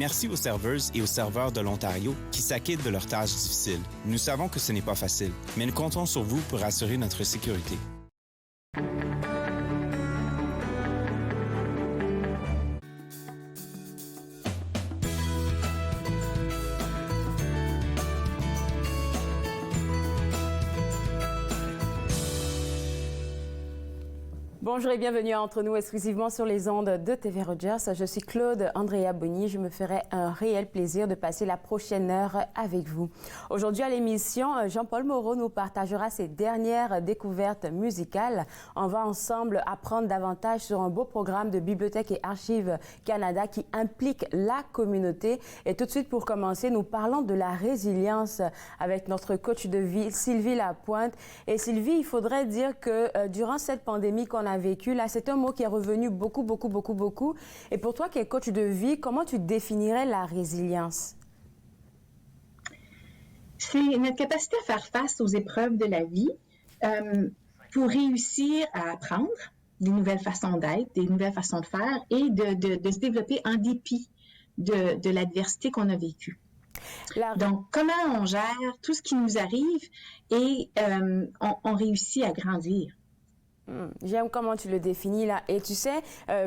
Merci aux serveuses et aux serveurs de l'Ontario qui s'acquittent de leurs tâches difficiles. Nous savons que ce n'est pas facile, mais nous comptons sur vous pour assurer notre sécurité. Bonjour et bienvenue à Entre nous, exclusivement sur les ondes de TV Rogers. Je suis Claude Andrea Bonny. Je me ferai un réel plaisir de passer la prochaine heure avec vous. Aujourd'hui à l'émission, Jean-Paul Moreau nous partagera ses dernières découvertes musicales. On va ensemble apprendre davantage sur un beau programme de Bibliothèque et Archives Canada qui implique la communauté. Et tout de suite, pour commencer, nous parlons de la résilience avec notre coach de vie, Sylvie Lapointe. Et Sylvie, il faudrait dire que durant cette pandémie qu'on a vécu, là, c'est un mot qui est revenu beaucoup. Et pour toi qui es coach de vie, comment tu définirais la résilience? C'est notre capacité à faire face aux épreuves de la vie pour réussir à apprendre des nouvelles façons d'être, des nouvelles façons de faire et de se développer en dépit de l'adversité qu'on a vécue. Donc, comment on gère tout ce qui nous arrive et on réussit à grandir. J'aime comment tu le définis là. Et tu sais,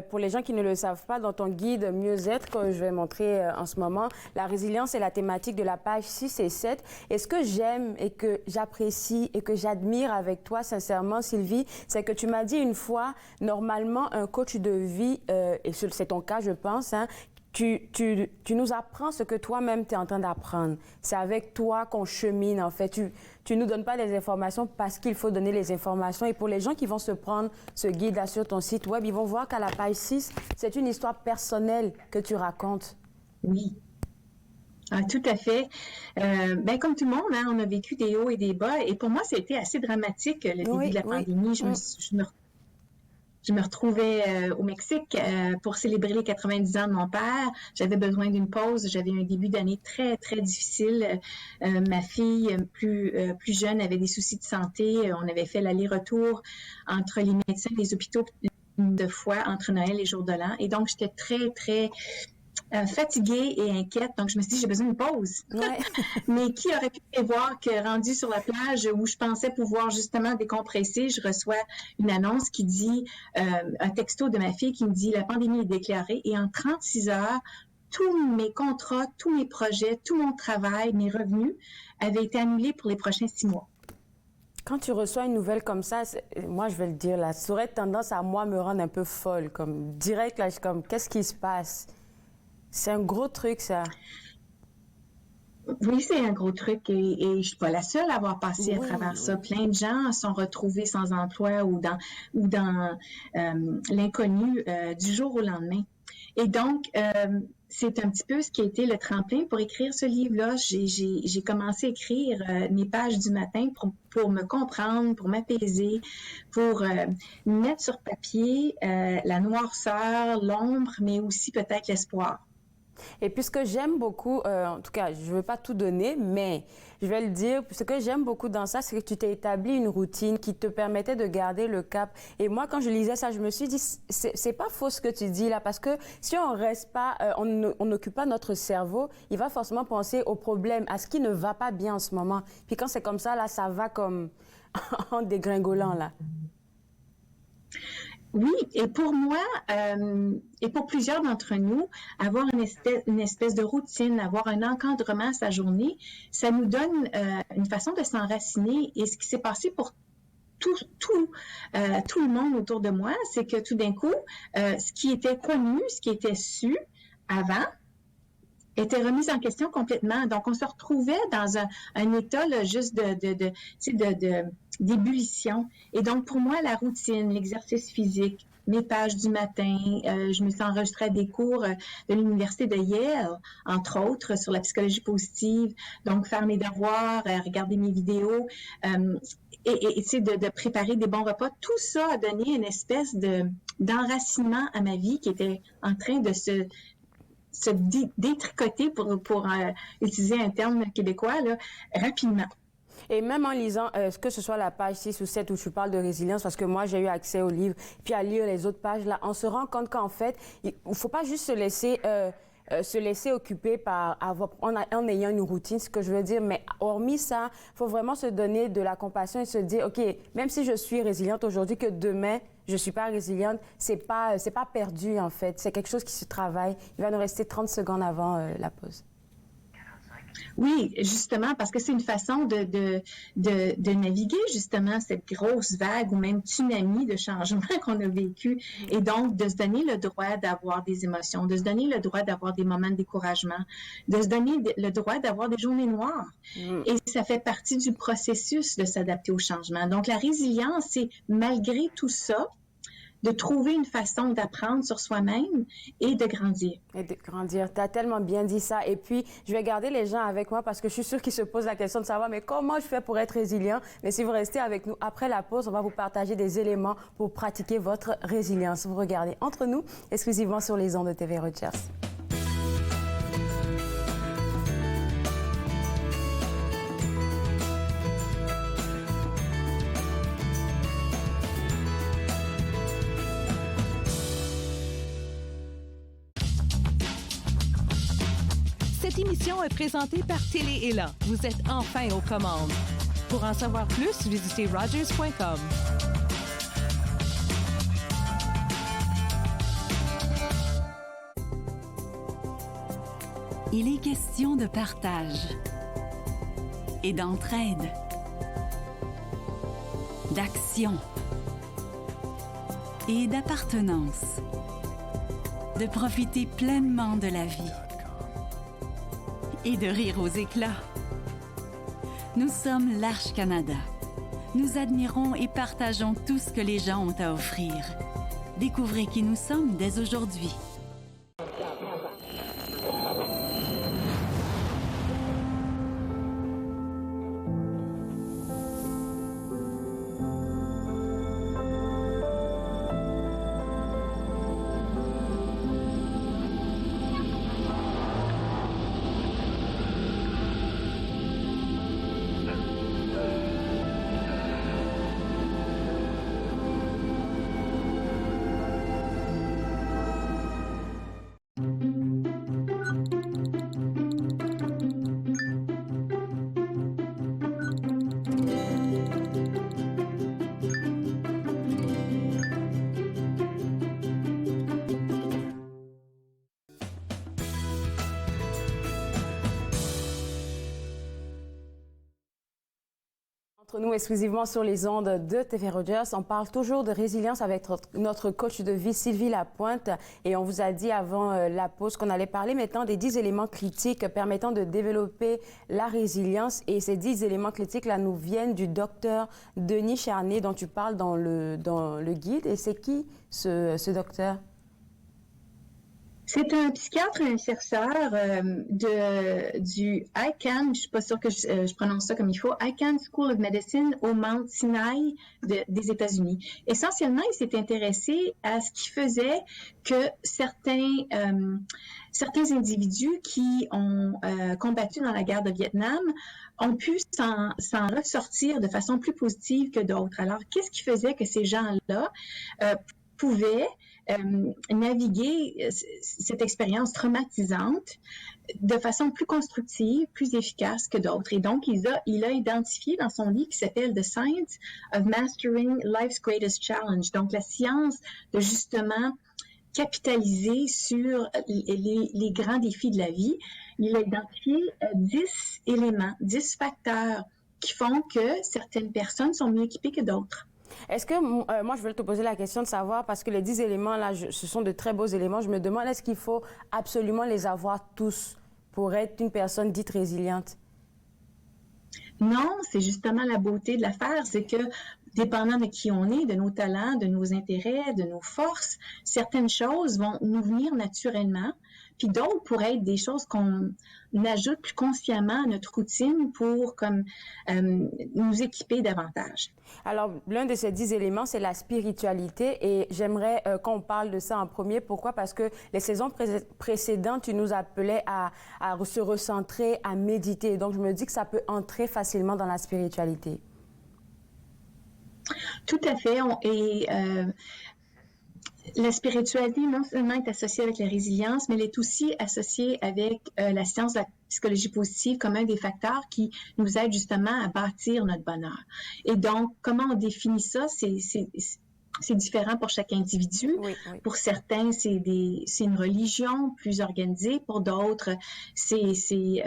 pour les gens qui ne le savent pas, dans ton guide mieux-être que je vais montrer en ce moment, la résilience est la thématique de la page 6 et 7. Et ce que j'aime et que j'apprécie et que j'admire avec toi, sincèrement, Sylvie, c'est que tu m'as dit une fois, normalement, un coach de vie, et c'est ton cas, je pense, hein, tu nous apprends ce que toi-même tu es en train d'apprendre. C'est avec toi qu'on chemine, en fait. Tu nous donnes pas les informations parce qu'il faut donner les informations. Et pour les gens qui vont se prendre ce guide-là sur ton site web, ils vont voir qu'à la page 6, c'est une histoire personnelle que tu racontes. Oui. Ah, tout à fait. Ben, comme tout le monde, hein, on a vécu des hauts et des bas. Et pour moi, c'était assez dramatique, le début de la pandémie. Je me retrouvais au Mexique pour célébrer les 90 ans de mon père. J'avais besoin d'une pause. J'avais un début d'année très, très difficile. Ma fille plus jeune avait des soucis de santé. On avait fait l'aller-retour entre les médecins et les hôpitaux de fois entre Noël et Jour de l'An. Et donc, j'étais très, très fatiguée et inquiète. Donc, je me suis dit, j'ai besoin d'une pause. Ouais. Mais qui aurait pu prévoir que rendu sur la plage où je pensais pouvoir justement décompresser, je reçois une annonce qui dit, un texto de ma fille qui me dit, la pandémie est déclarée et en 36 heures, tous mes contrats, tous mes projets, tout mon travail, mes revenus avaient été annulés pour les prochains 6 mois. Quand tu reçois une nouvelle comme ça, moi je vais le dire là, ça aurait tendance à moi me rendre un peu folle, comme direct là, je suis comme, qu'est-ce qui se passe? C'est un gros truc, ça. Oui, c'est un gros truc et je ne suis pas la seule à avoir passé à travers ça. Plein de gens sont retrouvés sans emploi ou dans l'inconnu du jour au lendemain. Et donc, c'est un petit peu ce qui a été le tremplin pour écrire ce livre-là. J'ai commencé à écrire mes pages du matin pour me comprendre, pour m'apaiser, pour mettre sur papier la noirceur, l'ombre, mais aussi peut-être l'espoir. Et puis ce que j'aime beaucoup, en tout cas, je ne veux pas tout donner, mais je vais le dire, ce que j'aime beaucoup dans ça, c'est que tu t'es établi une routine qui te permettait de garder le cap. Et moi, quand je lisais ça, je me suis dit, c'est pas faux ce que tu dis là, parce que si on reste pas, on n'occupe pas notre cerveau, il va forcément penser aux problèmes, à ce qui ne va pas bien en ce moment. Puis quand c'est comme ça, là, ça va comme en dégringolant là. Oui, et pour moi, et pour plusieurs d'entre nous, avoir une espèce de routine, avoir un encadrement à sa journée, ça nous donne une façon de s'enraciner. Et ce qui s'est passé pour tout le monde autour de moi, c'est que tout d'un coup, ce qui était connu, ce qui était su avant, était remis en question complètement. Donc, on se retrouvait dans un état là, juste d'ébullition. Et donc, pour moi, la routine, l'exercice physique, mes pages du matin, je me suis enregistrée à des cours de l'université de Yale, entre autres, sur la psychologie positive. Donc, faire mes devoirs, regarder mes vidéos, et de préparer des bons repas. Tout ça a donné une espèce d'enracinement à ma vie qui était en train de se détricoter, pour utiliser un terme québécois, là, rapidement. Et même en lisant, que ce soit la page 6 ou 7 où tu parles de résilience, parce que moi, j'ai eu accès au livre, puis à lire les autres pages, là, on se rend compte qu'en fait, il ne faut pas juste se laisser se laisser occuper en ayant une routine, ce que je veux dire. Mais hormis ça, il faut vraiment se donner de la compassion et se dire, OK, même si je suis résiliente aujourd'hui, que demain, je ne suis pas résiliente, c'est pas perdu, en fait. C'est quelque chose qui se travaille. Il va nous rester 30 secondes avant la pause. Oui, justement, parce que c'est une façon de naviguer, justement, cette grosse vague ou même tsunami de changement qu'on a vécu. Et donc, de se donner le droit d'avoir des émotions, de se donner le droit d'avoir des moments de découragement, de se donner le droit d'avoir des journées noires. Et ça fait partie du processus de s'adapter au changement. Donc, la résilience, c'est malgré tout ça, de trouver une façon d'apprendre sur soi-même et de grandir. Et de grandir. Tu as tellement bien dit ça. Et puis, je vais garder les gens avec moi parce que je suis sûre qu'ils se posent la question de savoir, mais comment je fais pour être résilient? Mais si vous restez avec nous après la pause, on va vous partager des éléments pour pratiquer votre résilience. Vous regardez Entre nous, exclusivement sur les ondes de TV Rogers. Cette émission est présentée par Télé Élan. Vous êtes enfin aux commandes. Pour en savoir plus, visitez Rogers.com. Il est question de partage et d'entraide, d'action et d'appartenance, de profiter pleinement de la vie et de rire aux éclats. Nous sommes l'Arche Canada. Nous admirons et partageons tout ce que les gens ont à offrir. Découvrez qui nous sommes dès aujourd'hui. Entre nous exclusivement sur les ondes de TV Rogers, on parle toujours de résilience avec notre coach de vie Sylvie Lapointe et on vous a dit avant la pause qu'on allait parler maintenant des 10 éléments critiques permettant de développer la résilience et ces 10 éléments critiques là nous viennent du docteur Denis Charnier dont tu parles dans le guide. Et c'est qui ce docteur? C'est un psychiatre et un chercheur du Icahn, je ne suis pas sûre que je prononce ça comme il faut, Icahn School of Medicine au Mount Sinai des États-Unis. Essentiellement, il s'est intéressé à ce qui faisait que certains individus qui ont combattu dans la guerre de Vietnam ont pu s'en ressortir de façon plus positive que d'autres. Alors, qu'est-ce qui faisait que ces gens-là pouvaient naviguer cette expérience traumatisante de façon plus constructive, plus efficace que d'autres. Et donc, il a identifié dans son livre qui s'appelle The Science of Mastering Life's Greatest Challenge, donc la science de justement capitaliser sur les grands défis de la vie. Il a identifié 10 éléments, 10 facteurs qui font que certaines personnes sont mieux équipées que d'autres. Est-ce que, moi, je voulais te poser la question de savoir, parce que les 10 éléments, là, ce sont de très beaux éléments. Je me demande, est-ce qu'il faut absolument les avoir tous pour être une personne dite résiliente? Non, c'est justement la beauté de l'affaire, c'est que dépendant de qui on est, de nos talents, de nos intérêts, de nos forces, certaines choses vont nous venir naturellement, puis d'autres pourraient être des choses qu'on ajoute plus consciemment à notre routine pour nous équiper davantage. Alors, l'un de ces 10 éléments, c'est la spiritualité et j'aimerais qu'on parle de ça en premier. Pourquoi? Parce que les saisons précédentes, tu nous appelais à se recentrer, à méditer. Donc, je me dis que ça peut entrer facilement dans la spiritualité. Tout à fait. La spiritualité, non seulement est associée avec la résilience, mais elle est aussi associée avec la science de la psychologie positive comme un des facteurs qui nous aide justement à bâtir notre bonheur. Et donc, comment on définit ça? C'est différent pour chaque individu. Oui. Pour certains, c'est une religion plus organisée. Pour d'autres, c'est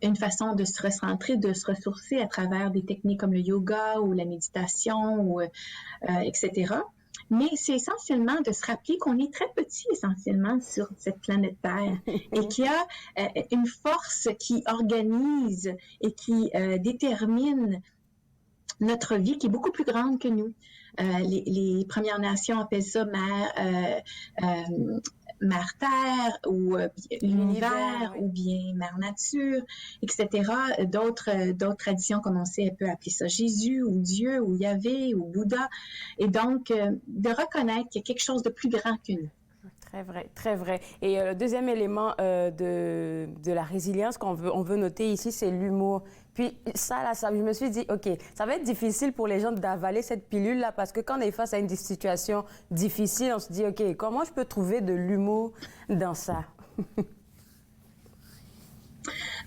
une façon de se recentrer, de se ressourcer à travers des techniques comme le yoga ou la méditation, etc. Mais c'est essentiellement de se rappeler qu'on est très petit essentiellement sur cette planète Terre et qu'il y a une force qui organise et qui détermine notre vie qui est beaucoup plus grande que nous. Les Premières Nations appellent ça Mère Terre ou l'univers ou bien Mère Nature, etc. D'autres traditions, comme on sait, elle peut appeler ça Jésus ou Dieu ou Yahvé ou Bouddha. Et donc, de reconnaître qu'il y a quelque chose de plus grand que nous. Très vrai, très vrai. Et le deuxième élément de la résilience qu'on veut noter ici, c'est l'humour. Puis ça, je me suis dit, OK, ça va être difficile pour les gens d'avaler cette pilule-là parce que quand on est face à une situation difficile, on se dit, OK, comment je peux trouver de l'humour dans ça?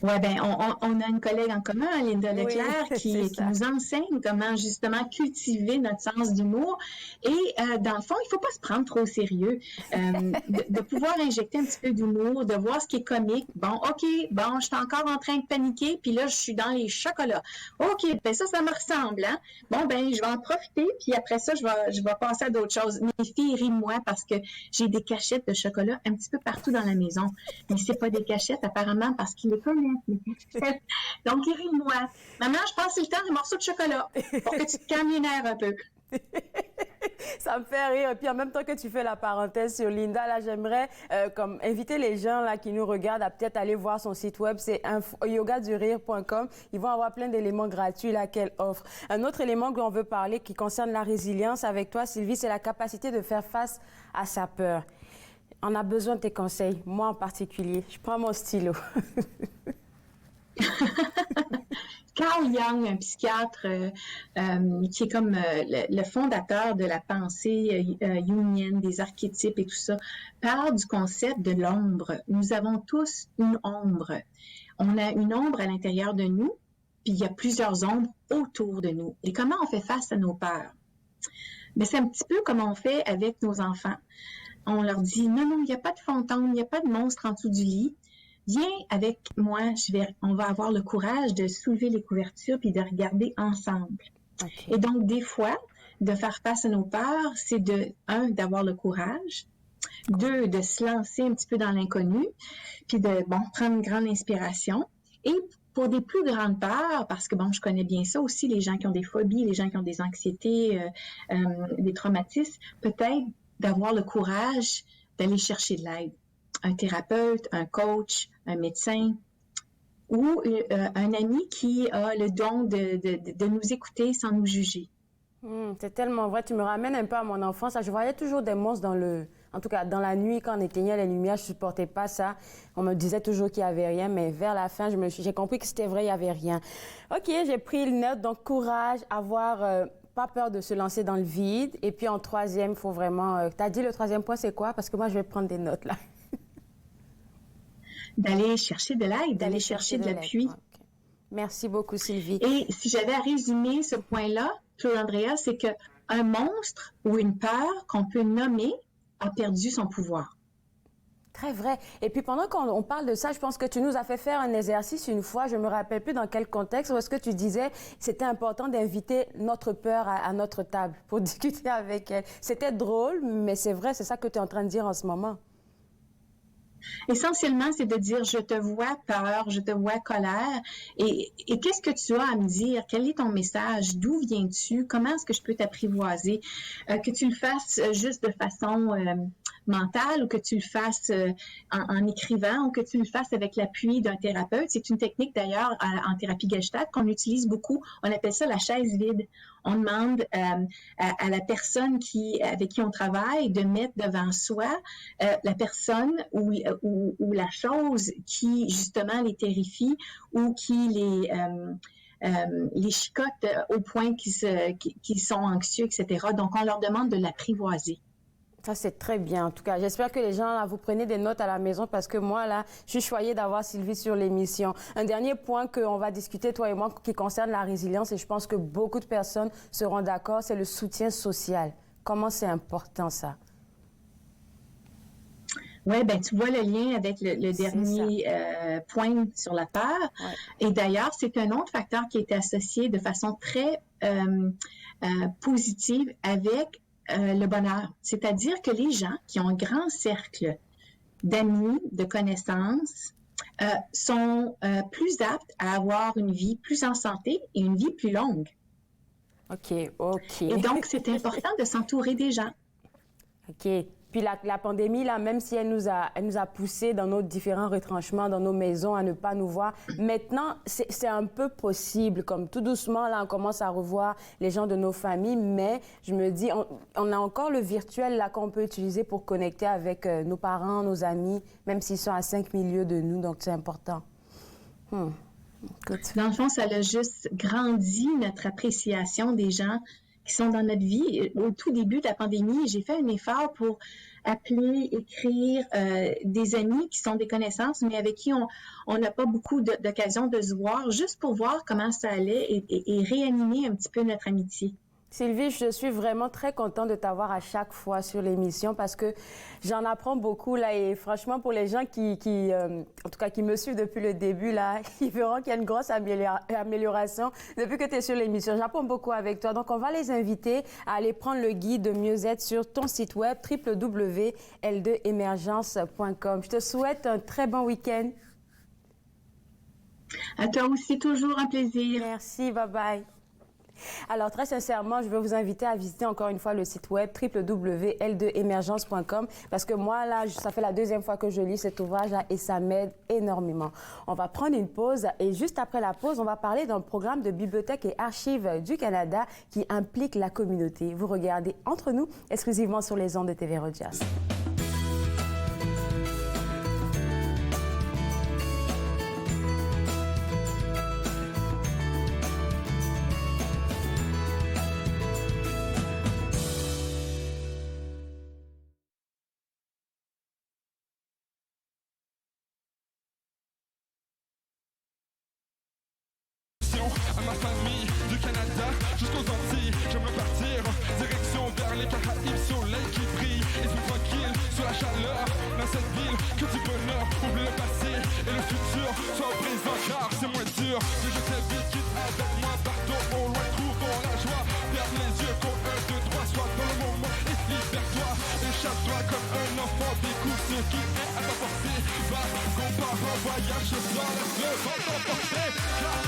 Oui, bien, on a une collègue en commun, Linda Leclerc, qui nous enseigne comment justement cultiver notre sens d'humour. Et dans le fond, il ne faut pas se prendre trop au sérieux. De pouvoir injecter un petit peu d'humour, de voir ce qui est comique. Bon, OK, bon, je suis encore en train de paniquer, puis là, je suis dans les chocolats. OK, ben ça me ressemble, hein? Bon, ben, je vais en profiter, puis après ça, je vais passer à d'autres choses. Mes filles rient de moi parce que j'ai des cachettes de chocolat un petit peu partout dans la maison. Mais c'est pas des cachettes, apparemment, parce qu'il est pas donc, il rit de moi. Maman, je pense que c'est le temps des morceaux de chocolat pour que tu te calmes les nerfs un peu. Ça me fait rire. Et puis, en même temps que tu fais la parenthèse sur Linda, là, j'aimerais comme inviter les gens là, qui nous regardent à peut-être aller voir son site web. C'est yogadurire.com. Ils vont avoir plein d'éléments gratuits là qu'elle offre. Un autre élément que l'on veut parler qui concerne la résilience avec toi, Sylvie, c'est la capacité de faire face à sa peur. On a besoin de tes conseils, moi en particulier. Je prends mon stylo. Carl Jung, un psychiatre qui est comme le fondateur de la pensée jungienne, des archétypes et tout ça, parle du concept de l'ombre. Nous avons tous une ombre. On a une ombre à l'intérieur de nous, puis il y a plusieurs ombres autour de nous. Et comment on fait face à nos peurs? Mais c'est un petit peu comme on fait avec nos enfants. On leur dit, non, il n'y a pas de fantôme, il n'y a pas de monstre en dessous du lit. Viens avec moi, on va avoir le courage de soulever les couvertures puis de regarder ensemble. Okay. Et donc, des fois, de faire face à nos peurs, c'est d'avoir le courage, 2, de se lancer un petit peu dans l'inconnu, puis de, prendre une grande inspiration. Et pour des plus grandes peurs, parce que, je connais bien ça aussi, les gens qui ont des phobies, les gens qui ont des anxiétés, des traumatismes, peut-être d'avoir le courage d'aller chercher de l'aide. Un thérapeute, un coach, un médecin ou un ami qui a le don de nous écouter sans nous juger. C'est tellement vrai. Tu me ramènes un peu à mon enfance. Je voyais toujours des monstres en tout cas, dans la nuit, quand on éteignait les lumières, je ne supportais pas ça. On me disait toujours qu'il n'y avait rien, mais vers la fin, j'ai compris que c'était vrai, il n'y avait rien. OK, j'ai pris une note. Donc, courage, avoir... pas peur de se lancer dans le vide. Et puis, en troisième, il faut vraiment... tu as dit le troisième point, c'est quoi? Parce que moi, je vais prendre des notes, là. D'aller chercher de l'aide, d'aller chercher de l'appui. Okay. Merci beaucoup, Sylvie. Et si j'avais à résumer ce point-là, Claude Andrea, c'est qu'un monstre ou une peur qu'on peut nommer a perdu son pouvoir. Très vrai. Et puis, pendant qu'on parle de ça, je pense que tu nous as fait faire un exercice une fois, je ne me rappelle plus dans quel contexte, où est-ce que tu disais que c'était important d'inviter notre peur à notre table pour discuter avec elle. C'était drôle, mais c'est vrai, c'est ça que tu es en train de dire en ce moment. Essentiellement, c'est de dire, je te vois peur, je te vois colère, et qu'est-ce que tu as à me dire? Quel est ton message? D'où viens-tu? Comment est-ce que je peux t'apprivoiser? Que tu le fasses juste de façon mentale ou que tu le fasses en écrivant ou que tu le fasses avec l'appui d'un thérapeute. C'est une technique d'ailleurs en thérapie Gestalt qu'on utilise beaucoup. On appelle ça la chaise vide. On demande à la personne avec qui on travaille de mettre devant soi la personne ou la chose qui justement les terrifie ou qui les chicote au point qu'ils sont anxieux, etc. Donc, on leur demande de l'apprivoiser. Ça, c'est très bien. En tout cas, j'espère que les gens, là, vous prenez des notes à la maison parce que moi, là, je suis choyée d'avoir Sylvie sur l'émission. Un dernier point qu'on va discuter, toi et moi, qui concerne la résilience, et je pense que beaucoup de personnes seront d'accord, c'est le soutien social. Comment c'est important, ça? Oui, ben tu vois le lien avec le dernier point sur la peur. Ouais. Et d'ailleurs, c'est un autre facteur qui est associé de façon très positive avec le bonheur. C'est-à-dire que les gens qui ont un grand cercle d'amis, de connaissances, sont plus aptes à avoir une vie plus en santé et une vie plus longue. OK. Et donc, c'est important de s'entourer des gens. OK. Puis la pandémie, là, même si elle nous a poussés dans nos différents retranchements, dans nos maisons, à ne pas nous voir, maintenant, c'est un peu possible. Comme tout doucement, là, on commence à revoir les gens de nos familles, mais je me dis, on a encore le virtuel, là, qu'on peut utiliser pour connecter avec nos parents, nos amis, même s'ils sont à 5000 lieues de nous, donc c'est important. Dans le fond, ça a juste grandi notre appréciation des gens qui sont dans notre vie. Au tout début de la pandémie, j'ai fait un effort pour appeler, écrire des amis qui sont des connaissances, mais avec qui on n'a pas beaucoup d'occasion de se voir, juste pour voir comment ça allait et réanimer un petit peu notre amitié. Sylvie, je suis vraiment très contente de t'avoir à chaque fois sur l'émission parce que j'en apprends beaucoup là et franchement pour les gens en tout cas qui me suivent depuis le début là, ils verront qu'il y a une grosse amélioration depuis que tu es sur l'émission. J'apprends beaucoup avec toi. Donc on va les inviter à aller prendre le guide de mieux-être sur ton site web www.l2emergence.com. Je te souhaite un très bon week-end. À toi aussi, toujours un plaisir. Merci, bye bye. Alors, très sincèrement, je veux vous inviter à visiter encore une fois le site web www.l2emergence.com parce que moi, là, ça fait la deuxième fois que je lis cet ouvrage-là et ça m'aide énormément. On va prendre une pause et juste après la pause, on va parler d'un programme de Bibliothèque et Archives du Canada qui implique la communauté. Vous regardez Entre nous, exclusivement sur les ondes de TV Rogers. À ma famille du Canada jusqu'aux Antilles, j'aimerais partir direction vers les Caraïbes, soleil qui brille, esprit tranquille sur la chaleur dans cette ville que du bonheur. Oublie le passé et le futur, sois au présent car c'est moins dur. Que je t'ai vite, quitte avec moi, partout au loin, trouvons la joie. Ferme les yeux, compte 1, 2, 3, sois dans le moment et libère-toi. Échappe-toi comme un enfant, découvre ce qui est à ta portée. Va, compare en voyage, ce soir, laisse le vent t'emporter. Car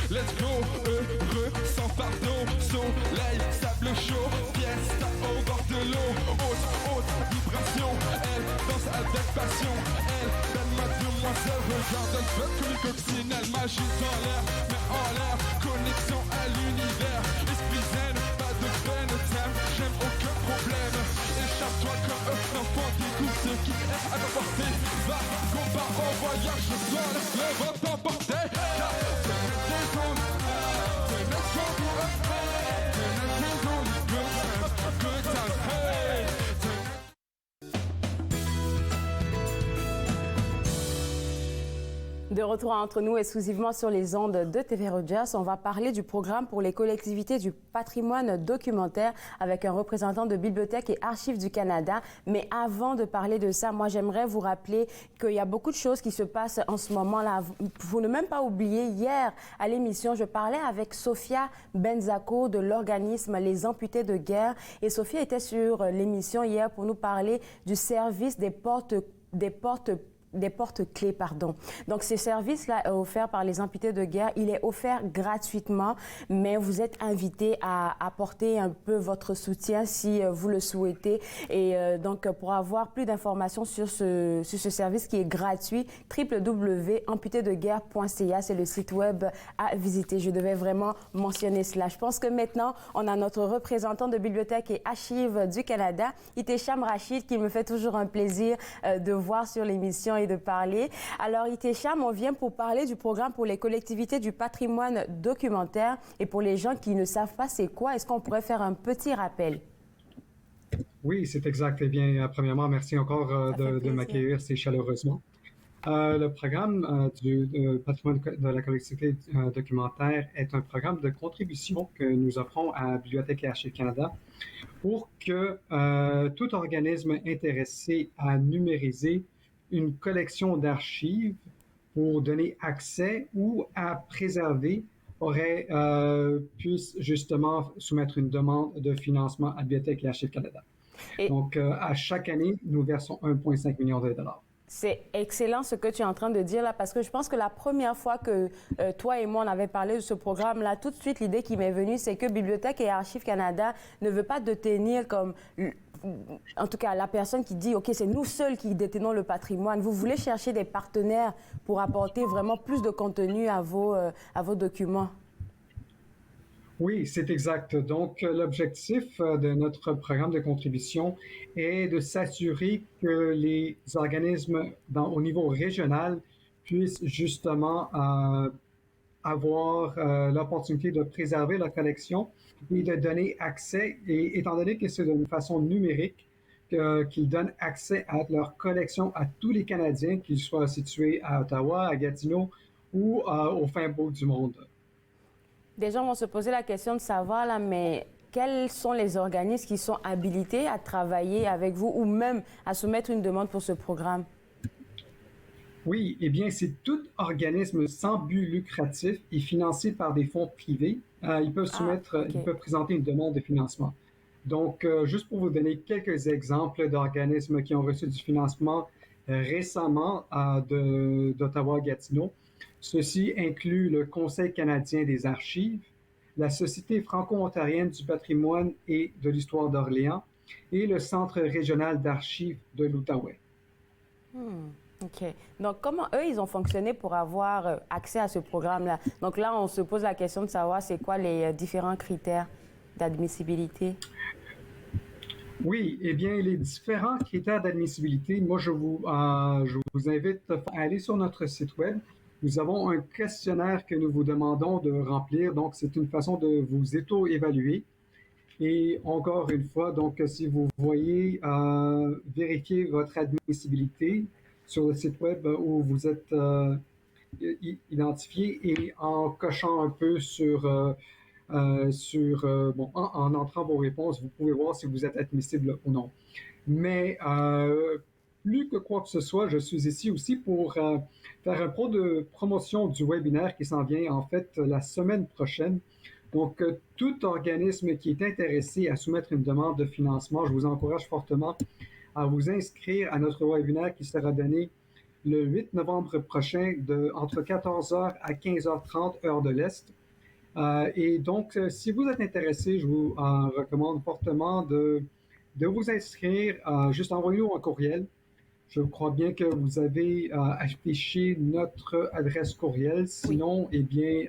let's go, heureux, sans fardeau, soleil, sable chaud, fiesta au bord de l'eau, haute vibration, elle danse avec passion, elle, belle mademoiselle, regarde un peu comme une coccinelle, magie dans l'air, mais en l'air, connexion à l'univers, esprit zen, pas de peine, t'aimes, j'aime aucun problème, échappe-toi comme un enfant, découvre ce qui est à ta portée, va, combat en voyage, ce soir, laisse le vent t'emporter, car de retour entre nous exclusivement sur les ondes de TV Rogers, on va parler du programme pour les collectivités du patrimoine documentaire avec un représentant de Bibliothèque et Archives du Canada. Mais avant de parler de ça, moi j'aimerais vous rappeler qu'il y a beaucoup de choses qui se passent en ce moment-là. Vous ne même pas oublier, hier à l'émission, je parlais avec Sophia Benzako de l'organisme Les Amputés de guerre. Et Sophia était sur l'émission hier pour nous parler du service des portes des porte-clés, pardon. Donc, ce service-là est offert par les amputés de guerre. Il est offert gratuitement, mais vous êtes invité à apporter un peu votre soutien si vous le souhaitez. Et donc, pour avoir plus d'informations sur ce service qui est gratuit, www.amputédeguerre.ca, c'est le site web à visiter. Je devais vraiment mentionner cela. Je pense que maintenant, on a notre représentant de Bibliothèque et Archives du Canada, Itesham Rachid, qui me fait toujours un plaisir de voir sur l'émission et de parler. Alors, Itesham, on vient pour parler du programme pour les collectivités du patrimoine documentaire. Et pour les gens qui ne savent pas c'est quoi, est-ce qu'on pourrait faire un petit rappel? Oui, c'est exact. Eh bien, premièrement, merci encore de m'accueillir si chaleureusement. Le programme du patrimoine de la collectivité documentaire est un programme de contribution que nous offrons à Bibliothèque et Archives Canada pour que tout organisme intéressé à numériser une collection d'archives pour donner accès ou à préserver puisse justement soumettre une demande de financement à Bibliothèque et Archives Canada. Donc, à chaque année, nous versons 1,5 million de dollars. C'est excellent ce que tu es en train de dire là, parce que je pense que la première fois que toi et moi, on avait parlé de ce programme-là, tout de suite, l'idée qui m'est venue, c'est que Bibliothèque et Archives Canada ne veut pas détenir comme... En tout cas, la personne qui dit, OK, c'est nous seuls qui détenons le patrimoine. Vous voulez chercher des partenaires pour apporter vraiment plus de contenu à vos documents. Oui, c'est exact. Donc, l'objectif de notre programme de contribution est de s'assurer que les organismes au niveau régional puissent justement avoir l'opportunité de préserver leur collection et de donner accès, et étant donné que c'est d'une façon numérique, qu'ils donnent accès à leur collection à tous les Canadiens, qu'ils soient situés à Ottawa, à Gatineau ou au fin bout du monde. Des gens vont se poser la question de savoir, là, mais quels sont les organismes qui sont habilités à travailler avec vous ou même à soumettre une demande pour ce programme? Oui, eh bien, c'est tout organisme sans but lucratif et financé par des fonds privés. Ils peuvent ils peuvent présenter une demande de financement. Donc, juste pour vous donner quelques exemples d'organismes qui ont reçu du financement récemment d'Ottawa-Gatineau, ceci inclut le Conseil canadien des archives, la Société franco-ontarienne du patrimoine et de l'histoire d'Orléans et le Centre régional d'archives de l'Outaouais. OK. Donc, comment eux, ils ont fonctionné pour avoir accès à ce programme-là? Donc là, on se pose la question de savoir c'est quoi les différents critères d'admissibilité? Oui, eh bien, les différents critères d'admissibilité, moi, je vous invite à aller sur notre site web. Nous avons un questionnaire que nous vous demandons de remplir. Donc, c'est une façon de vous auto-évaluer. Et encore une fois, donc, si vous voyez vérifier votre admissibilité sur le site web où vous êtes identifié et en cochant un peu en entrant vos réponses, vous pouvez voir si vous êtes admissible ou non. Mais plus que quoi que ce soit, je suis ici aussi pour faire un pro de promotion du webinaire qui s'en vient en fait la semaine prochaine. Donc, tout organisme qui est intéressé à soumettre une demande de financement, je vous encourage fortement à vous inscrire à notre webinaire qui sera donné le 8 novembre prochain entre 14h à 15h30 heure de l'Est. Et donc, si vous êtes intéressé, je vous recommande fortement de vous inscrire. Juste envoyez-nous un courriel. Je crois bien que vous avez affiché notre adresse courriel. Sinon, eh bien,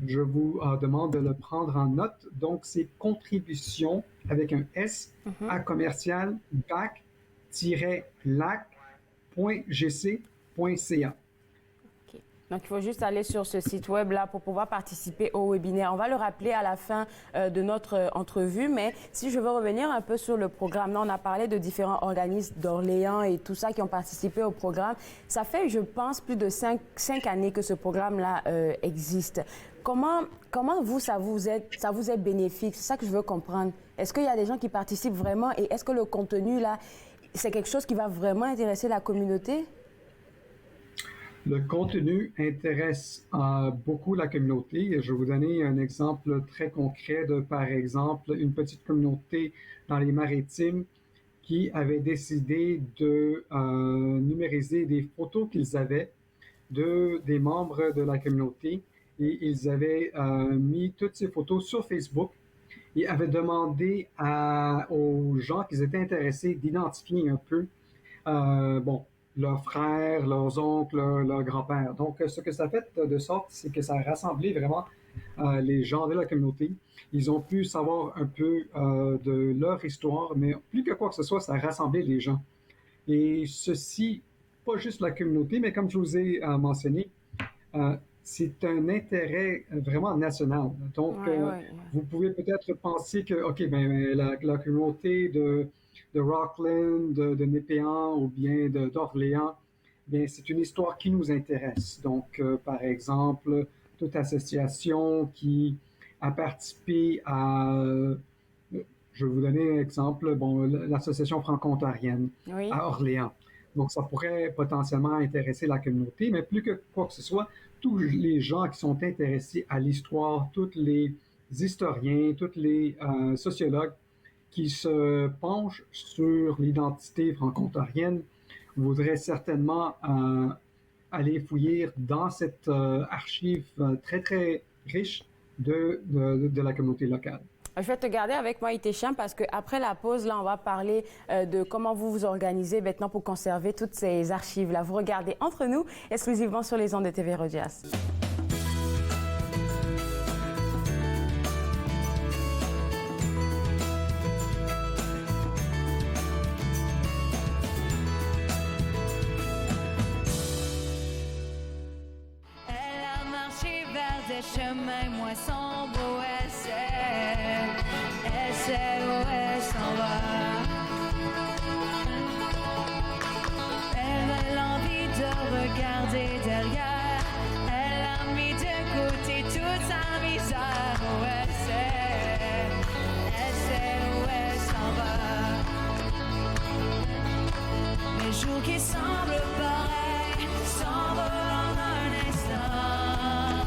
je vous demande de le prendre en note. Donc, c'est contribution avec un S à commercial bac-lac.gc.ca. Donc, il faut juste aller sur ce site web-là pour pouvoir participer au webinaire. On va le rappeler à la fin de notre entrevue, mais si je veux revenir un peu sur le programme, là, on a parlé de différents organismes d'Orléans et tout ça qui ont participé au programme. Ça fait, je pense, plus de 5 années que ce programme-là existe. Comment vous, ça vous est bénéfique? C'est ça que je veux comprendre. Est-ce qu'il y a des gens qui participent vraiment et est-ce que le contenu, là, c'est quelque chose qui va vraiment intéresser la communauté? Le contenu intéresse beaucoup la communauté. Je vais vous donner un exemple très concret de, par exemple, une petite communauté dans les Maritimes qui avaient décidé de numériser des photos qu'ils avaient des membres de la communauté et ils avaient mis toutes ces photos sur Facebook et avaient demandé aux gens qui étaient intéressés d'identifier un peu leurs frères, leurs oncles, leurs grands-pères. Donc, ce que ça fait de sorte, c'est que ça a rassemblé vraiment les gens de la communauté. Ils ont pu savoir un peu de leur histoire, mais plus que quoi que ce soit, ça a rassemblé les gens. Et ceci, pas juste la communauté, mais comme je vous ai mentionné, c'est un intérêt vraiment national. Donc, vous pouvez peut-être penser que, OK, la communauté de Rockland, de Népéan ou bien d'Orléans, bien, c'est une histoire qui nous intéresse. Donc, par exemple, toute association qui a participé je vais vous donner un exemple, l'association franco-ontarienne à Orléans. Donc, ça pourrait potentiellement intéresser la communauté, mais plus que quoi que ce soit, tous les gens qui sont intéressés à l'histoire, tous les historiens, tous les sociologues qui se penchent sur l'identité franco-ontarienne voudraient certainement aller fouiller dans cette archive très, très riche de la communauté locale. Je vais te garder avec moi, Itesham, parce qu'après la pause, là, on va parler de comment vous vous organisez maintenant pour conserver toutes ces archives-là. Vous regardez Entre nous, exclusivement sur les ondes de TV Rogers. Elle a marché vers des chemins moins sombres, elle sait où elle s'en va. Elle a l'envie de regarder derrière. Elle a mis de côté toute sa misère. Oh, elle sait où elle s'en va. Les jours qui semblent pareils s'envolent en un instant.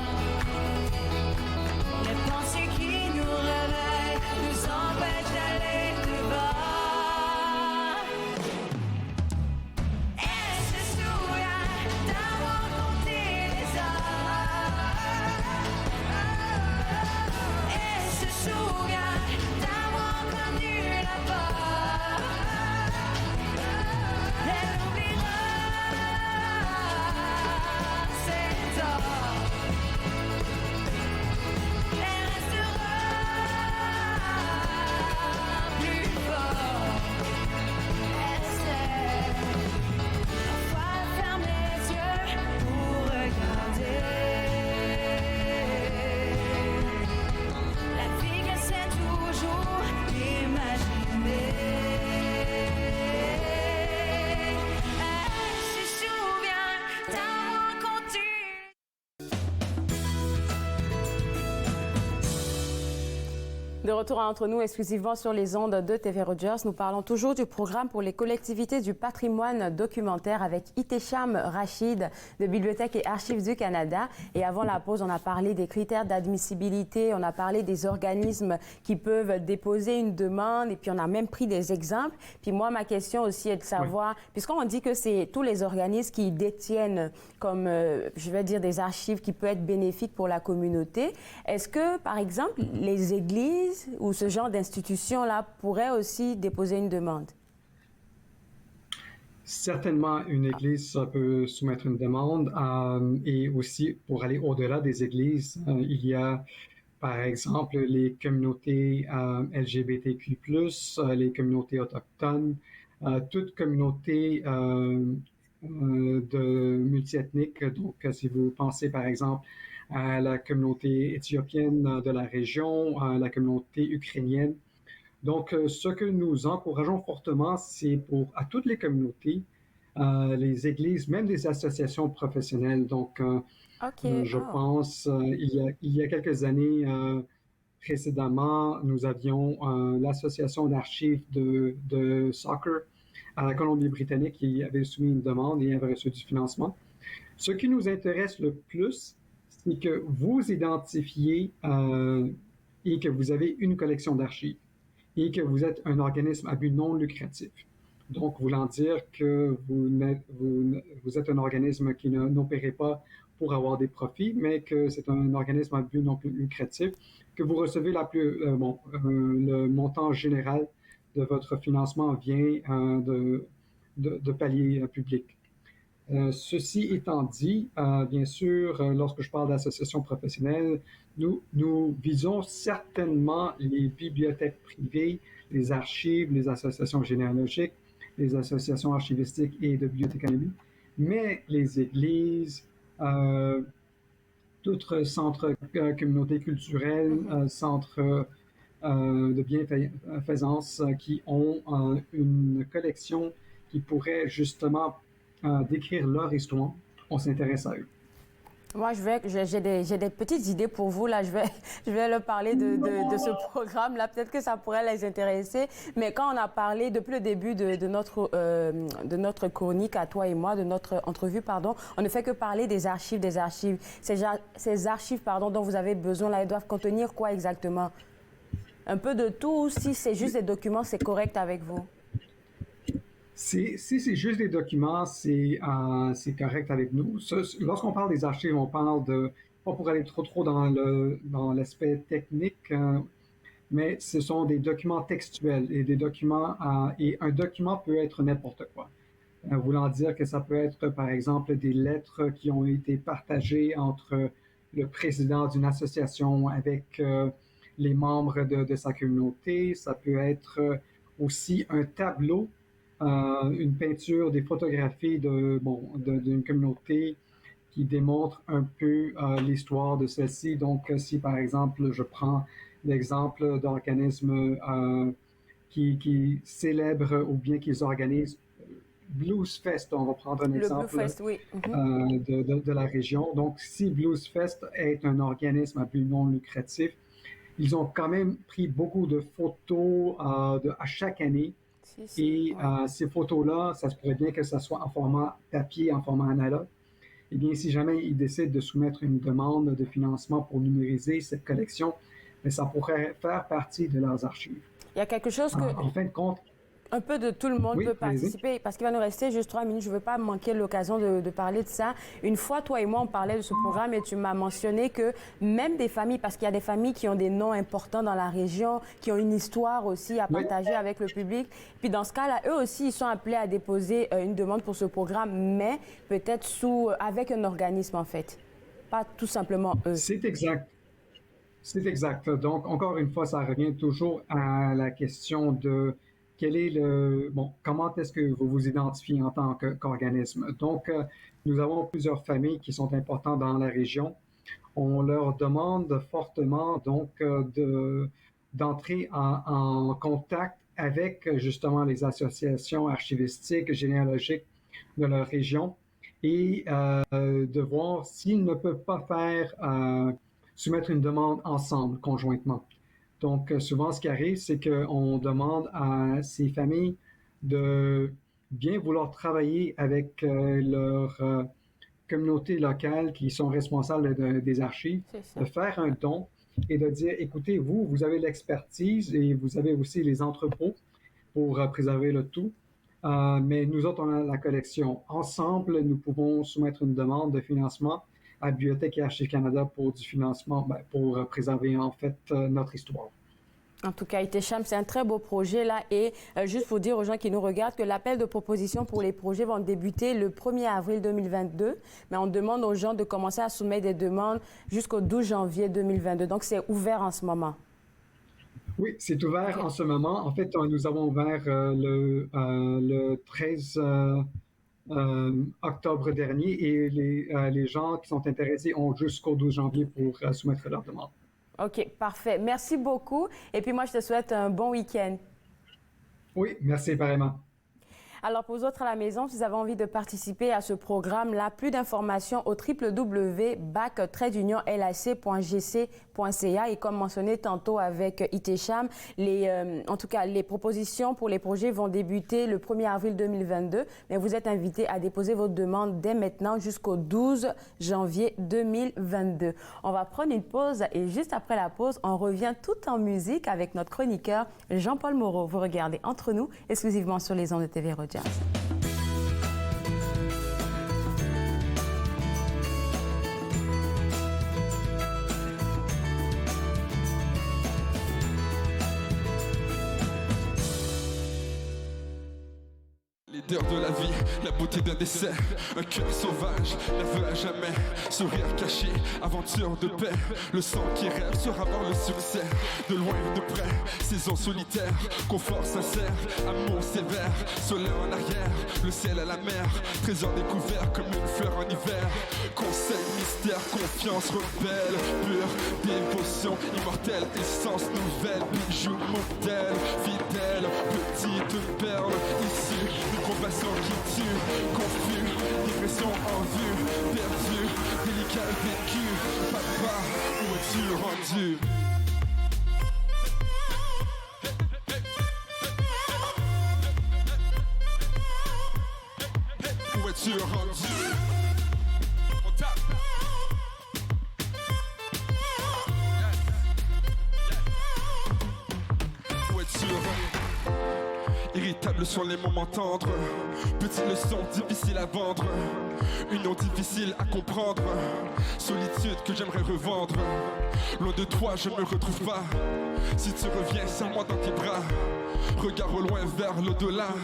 Les pensées qui nous réveillent nous empêchent d'aller plus bas. Elle se souvient d'avoir compté les heures. Elle se souvient d'avoir connu la peur. Elle oubliera ses torts. Elle restera plus fort. Elle sait. Parfois elle ferme les yeux pour regarder. La vie qu'elle sait toujours imaginer. Elle se souvient d'avoir compté. De retour à Entre nous, exclusivement sur les ondes de TV Rogers, nous parlons toujours du programme pour les collectivités du patrimoine documentaire avec Itesham Rachid de Bibliothèque et Archives du Canada. Et avant la pause, on a parlé des critères d'admissibilité, on a parlé des organismes qui peuvent déposer une demande et puis on a même pris des exemples. Puis moi, ma question aussi est de savoir, puisqu'on dit que c'est tous les organismes qui détiennent comme, je vais dire, des archives qui peuvent être bénéfiques pour la communauté, est-ce que, par exemple, les églises ou ce genre d'institutions-là pourraient aussi déposer une demande? Certainement, une église peut soumettre une demande et aussi pour aller au-delà des églises, il y a par exemple les communautés LGBTQ+, les communautés autochtones, toute communauté multiethnique. Donc, si vous pensez par exemple à la communauté éthiopienne de la région, à la communauté ukrainienne. Donc, ce que nous encourageons fortement, c'est à toutes les communautés, les églises, même des associations professionnelles. Donc, je pense, il y a quelques années précédemment, nous avions l'association d'archives de soccer à la Colombie-Britannique qui avait soumis une demande et avait reçu du financement. Ce qui nous intéresse le plus, c'est que vous identifiez et que vous avez une collection d'archives. et que vous êtes un organisme à but non lucratif. Donc, voulant dire que vous êtes un organisme qui n'opérez pas pour avoir des profits, mais que c'est un organisme à but non lucratif, que vous recevez le montant général de votre financement vient de paliers publics. Ceci étant dit, bien sûr, lorsque je parle d'associations professionnelles, nous visons certainement les bibliothèques privées, les archives, les associations généalogiques, les associations archivistiques et de bibliothéconomie, mais les églises, d'autres centres, communautés culturelles, centres de bienfaisance qui ont une collection qui pourrait justement d'écrire leur histoire, on s'intéresse à eux. Moi, j'ai des petites idées pour vous. Là, je vais leur parler de ce programme-là. Peut-être que ça pourrait les intéresser. Mais quand on a parlé depuis le début de notre chronique à toi et moi, de notre entrevue, pardon, on ne fait que parler des archives, Ces archives, pardon, dont vous avez besoin, là, elles doivent contenir quoi exactement? Un peu de tout. Si c'est juste des documents, c'est correct avec vous? Si c'est juste des documents, c'est correct avec nous. Lorsqu'on parle des archives, on parle de, pas pour aller trop dans l'aspect technique, mais ce sont des documents textuels et des documents, et un document peut être n'importe quoi. Voulant dire que ça peut être, par exemple, des lettres qui ont été partagées entre le président d'une association avec les membres de sa communauté. Ça peut être aussi un tableau, une peinture, des photographies d'une communauté qui démontre un peu l'histoire de celle-ci. Donc, si par exemple, je prends l'exemple d'organismes qui célèbrent ou bien qu'ils organisent Blues Fest, on va prendre un exemple oui. de la région. Donc, si Blues Fest est un organisme à but non lucratif, ils ont quand même pris beaucoup de photos à chaque année. Et ces photos-là, ça se pourrait bien que ça soit en format papier, en format analogue. Eh bien, si jamais ils décident de soumettre une demande de financement pour numériser cette collection, ça pourrait faire partie de leurs archives. Il y a quelque chose que... En fin de compte... Un peu de tout le monde peut participer, parce qu'il va nous rester juste 3 minutes. Je ne veux pas manquer l'occasion de parler de ça. Une fois, toi et moi, on parlait de ce programme et tu m'as mentionné que même des familles, parce qu'il y a des familles qui ont des noms importants dans la région, qui ont une histoire aussi à partager avec le public. Puis dans ce cas-là, eux aussi, ils sont appelés à déposer une demande pour ce programme, mais peut-être avec un organisme, en fait. Pas tout simplement eux. C'est exact. C'est exact. Donc, encore une fois, ça revient toujours à la question de comment est-ce que vous vous identifiez en tant qu'organisme? Donc, nous avons plusieurs familles qui sont importantes dans la région. On leur demande fortement donc d'entrer en contact avec justement les associations archivistiques, généalogiques de leur région et de voir s'ils ne peuvent pas soumettre une demande ensemble, conjointement. Donc, souvent, ce qui arrive, c'est qu'on demande à ces familles de bien vouloir travailler avec leur communauté locale qui sont responsables des archives, de faire un don et de dire, écoutez, vous avez l'expertise et vous avez aussi les entrepôts pour préserver le tout, mais nous autres, on a la collection. Ensemble, nous pouvons soumettre une demande de financement à Bibliothèque et Archives Canada pour du financement, pour préserver en fait notre histoire. En tout cas, ITCHAM, c'est un très beau projet là. Et juste pour dire aux gens qui nous regardent que l'appel de proposition pour les projets vont débuter le 1er avril 2022. Mais on demande aux gens de commencer à soumettre des demandes jusqu'au 12 janvier 2022. Donc, c'est ouvert en ce moment. Oui, c'est ouvert en ce moment. En fait, nous avons ouvert le 13 octobre dernier et les gens qui sont intéressés ont jusqu'au 12 janvier pour soumettre leur demande. OK, parfait. Merci beaucoup. Et puis moi, je te souhaite un bon week-end. Oui, merci pareillement. Alors, pour vous autres à la maison, si vous avez envie de participer à ce programme-là, plus d'informations au www.bac-lac.gc.ca. Et comme mentionné tantôt avec Itesham, en tout cas, les propositions pour les projets vont débuter le 1er avril 2022. Mais vous êtes invités à déposer votre demande dès maintenant jusqu'au 12 janvier 2022. On va prendre une pause et juste après la pause, on revient tout en musique avec notre chroniqueur Jean-Paul Moreau. Vous regardez Entre nous, exclusivement sur les ondes de TV Rogers. L'odeur de la vie, la beauté d'un dessert, un cœur sauvage, l'aveu à jamais, sourire caché, aventure de paix, le sang qui rêve sera voir le succès, de loin et de près, saison solitaire, confort sincère, amour sévère, soleil en arrière, le ciel à la mer, trésor découvert comme une fleur en hiver, conseil, mystère, confiance, rebelle, pure, dévotion, immortelle, essence nouvelle, bijoux, modèle, fidèle, petite perle, issue de compassion qui tue, confus, dépression en vue, perdu, délicat vécu, papa, où es-tu rendu? Où es-tu rendu? On tape. Où es-tu rendu? Irritable sur les moments tendres, petite leçon difficile à vendre, union difficile à comprendre, solitude que j'aimerais revendre. Loin de toi je me retrouve pas, si tu reviens serre-moi dans tes bras, regard au loin vers l'au-delà.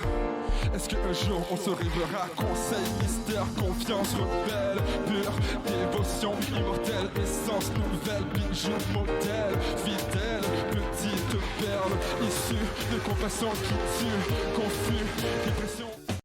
Est-ce qu'un jour on se rêvera? Conseil, mystère, confiance, rebelle, pure, dévotion, immortelle, essence nouvelle, bijou, modèle, fidèle, petite perle, issue de compassion qui tue, confus, dépression.